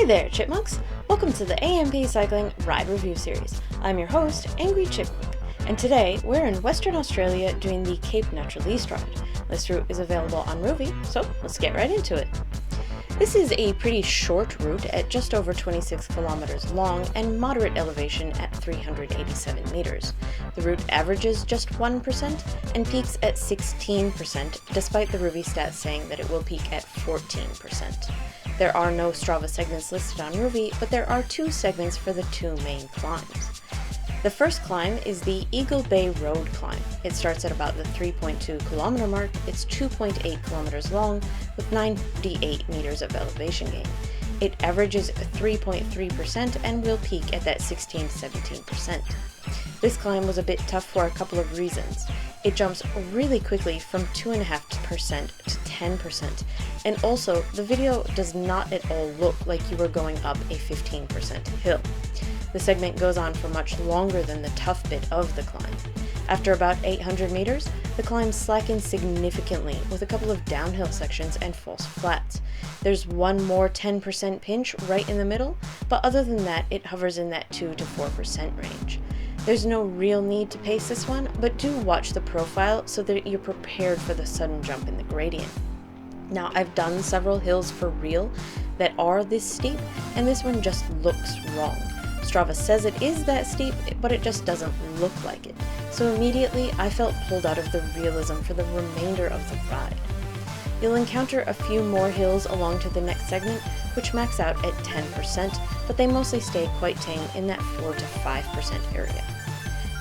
there, Chipmunks! Welcome to the AMP Cycling Ride Review Series. I'm your host, Angry Chipmunk, and today we're in Western Australia doing the Cape Naturaliste ride. This route is available on Rouvy, so let's get right into it. This is a pretty short route at just over 26 kilometers long and moderate elevation at 387 meters. The route averages just 1% and peaks at 16%, despite the Rouvy stats saying that it will peak at 14%. There are no Strava segments listed on Rouvy, but there are two segments for the two main climbs. The first climb is the Eagle Bay Road climb. It starts at about the 3.2 kilometer mark. It's 2.8 kilometers long with 98 meters of elevation gain. It averages 3.3% and will peak at that 16-17%. This climb was a bit tough for a couple of reasons. It jumps really quickly from 2.5% to 10%, and also the video does not at all look like you were going up a 15% hill. The segment goes on for much longer than the tough bit of the climb. After about 800 meters, the climb slackens significantly with a couple of downhill sections and false flats. There's one more 10% pinch right in the middle, but other than that, it hovers in that 2 to 4% range. There's no real need to pace this one, but do watch the profile so that you're prepared for the sudden jump in the gradient. Now, I've done several hills for real that are this steep, and this one just looks wrong. Strava says it is that steep, but it just doesn't look like it. So immediately, I felt pulled out of the realism for the remainder of the ride. You'll encounter a few more hills along to the next segment, which max out at 10%, but they mostly stay quite tame in that 4 to 5% area.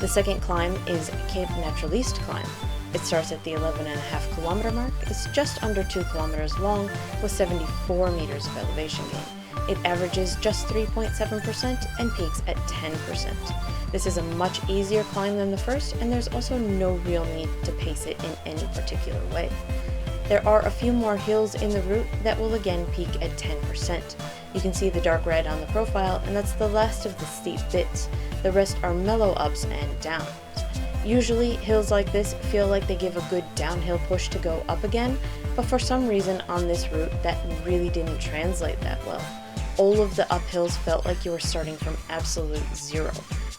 The second climb is Cape Naturaliste climb. It starts at the 11.5 kilometer mark. It's just under 2 kilometers long with 74 meters of elevation gain. It averages just 3.7% and peaks at 10%. This is a much easier climb than the first, and there's also no real need to pace it in any particular way. There are a few more hills in the route that will again peak at 10%. You can see the dark red on the profile, and that's the last of the steep bits. The rest are mellow ups and downs. Usually, hills like this feel like they give a good downhill push to go up again, but for some reason on this route, that really didn't translate that well. All of the uphills felt like you were starting from absolute zero.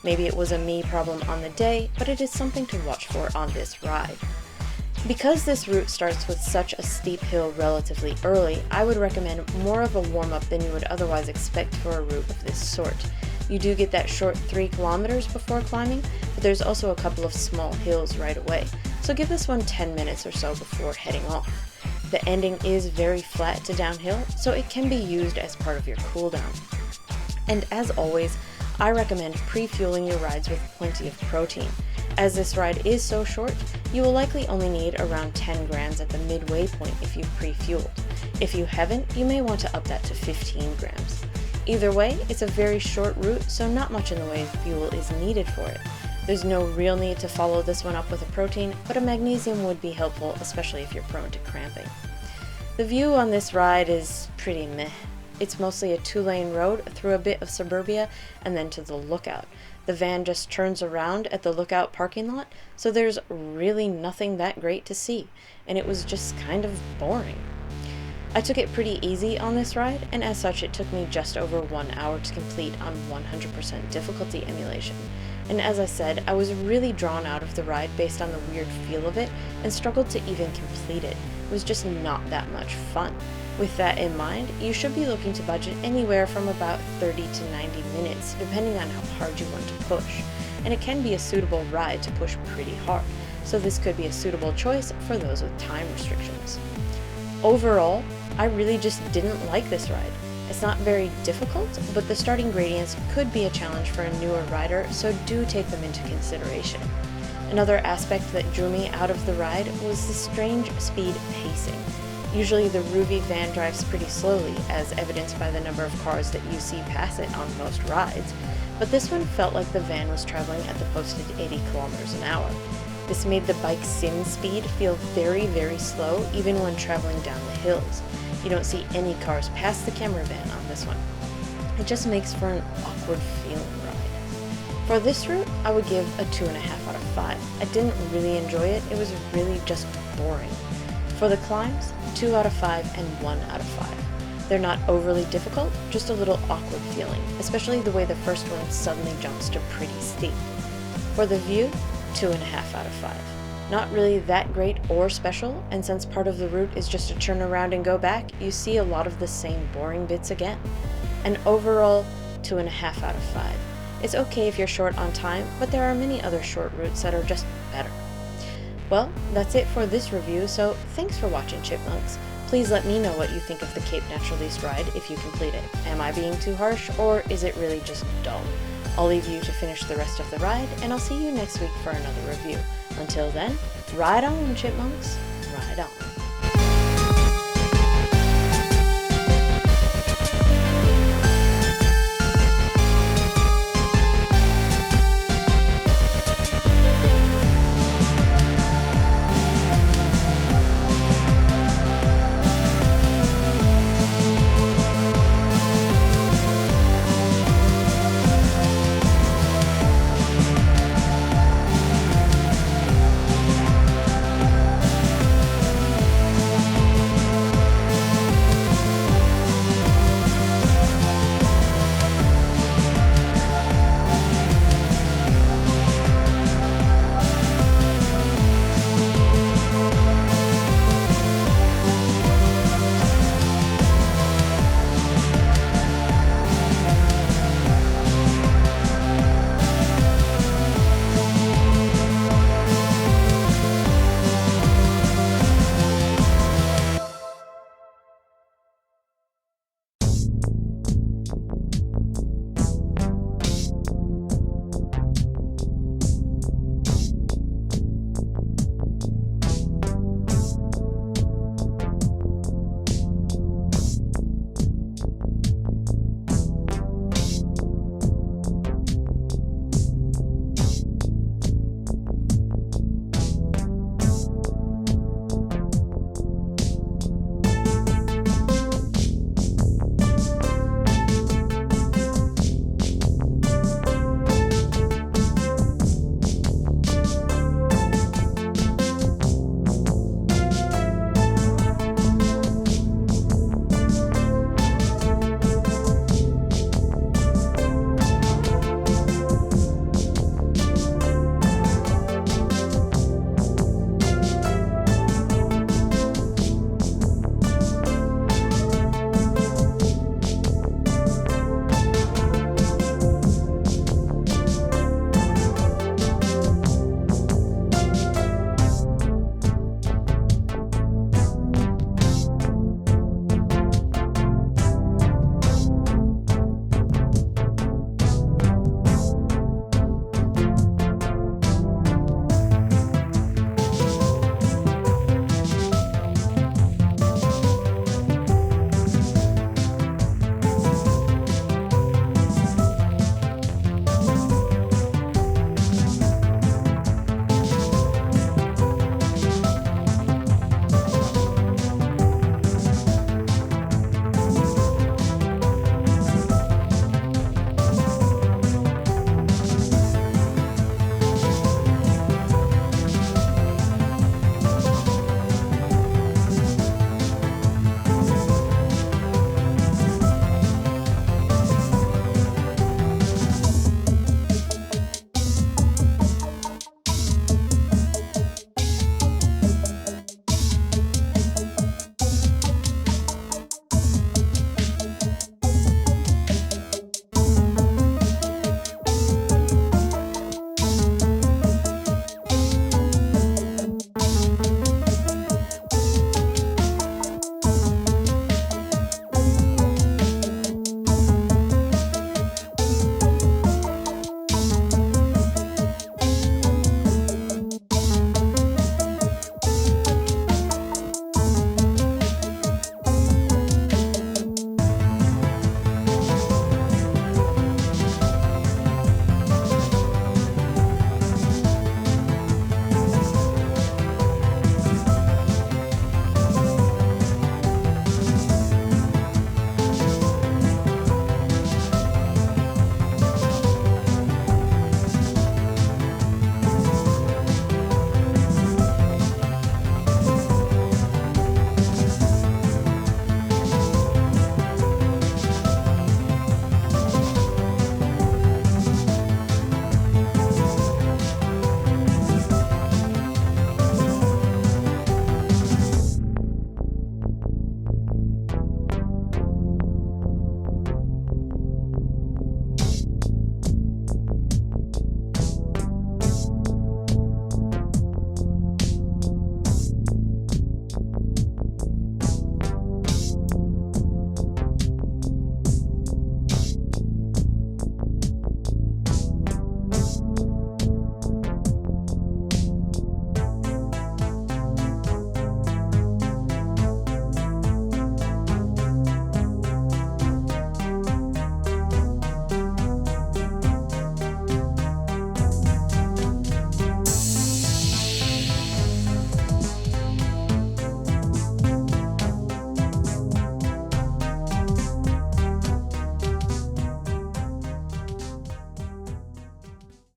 Maybe it was a me problem on the day, but it is something to watch for on this ride. Because this route starts with such a steep hill relatively early, I would recommend more of a warm-up than you would otherwise expect for a route of this sort. You do get that short 3 kilometers before climbing, but there's also a couple of small hills right away, so give this one 10 minutes or so before heading off. The ending is very flat to downhill, so it can be used as part of your cooldown. And as always, I recommend pre-fueling your rides with plenty of protein. As this ride is so short, you will likely only need around 10 grams at the midway point if you've pre-fueled. If you haven't, you may want to up that to 15 grams. Either way, it's a very short route, so not much in the way of fuel is needed for it. There's no real need to follow this one up with a protein, but a magnesium would be helpful, especially if you're prone to cramping. The view on this ride is pretty meh. It's mostly a 2-lane road through a bit of suburbia and then to the lookout. The van just turns around at the lookout parking lot, so there's really nothing that great to see, and it was just kind of boring. I took it pretty easy on this ride, and as such it took me just over 1 hour to complete on 100% difficulty emulation. And as I said, I was really drawn out of the ride based on the weird feel of it and struggled to even complete it. It was just not that much fun. With that in mind, you should be looking to budget anywhere from about 30 to 90 minutes, depending on how hard you want to push. And it can be a suitable ride to push pretty hard, so this could be a suitable choice for those with time restrictions. Overall, I really just didn't like this ride. It's not very difficult, but the starting gradients could be a challenge for a newer rider, so do take them into consideration. Another aspect that drew me out of the ride was the strange speed pacing. Usually the Rouvy van drives pretty slowly, as evidenced by the number of cars that you see pass it on most rides, but this one felt like the van was traveling at the posted 80 kilometers an hour. This made the bike sim speed feel very, very slow, even when traveling down the hills. You don't see any cars pass the camera van on this one. It just makes for an awkward feeling ride. For this route, I would give a 2.5 out of 5. I didn't really enjoy it, it was really just boring. For the climbs, 2 out of 5 and 1 out of 5. They're not overly difficult, just a little awkward feeling, especially the way the first one suddenly jumps to pretty steep. For the view, 2.5 out of 5. Not really that great or special, and since part of the route is just to turn around and go back, you see a lot of the same boring bits again. An overall 2.5 out of 5. It's okay if you're short on time, but there are many other short routes that are just better. Well, that's it for this review, so thanks for watching, Chipmunks. Please let me know what you think of the Cape Naturaliste ride if you complete it. Am I being too harsh, or is it really just dull? I'll leave you to finish the rest of the ride, and I'll see you next week for another review. Until then, ride on, Chipmunks, ride on.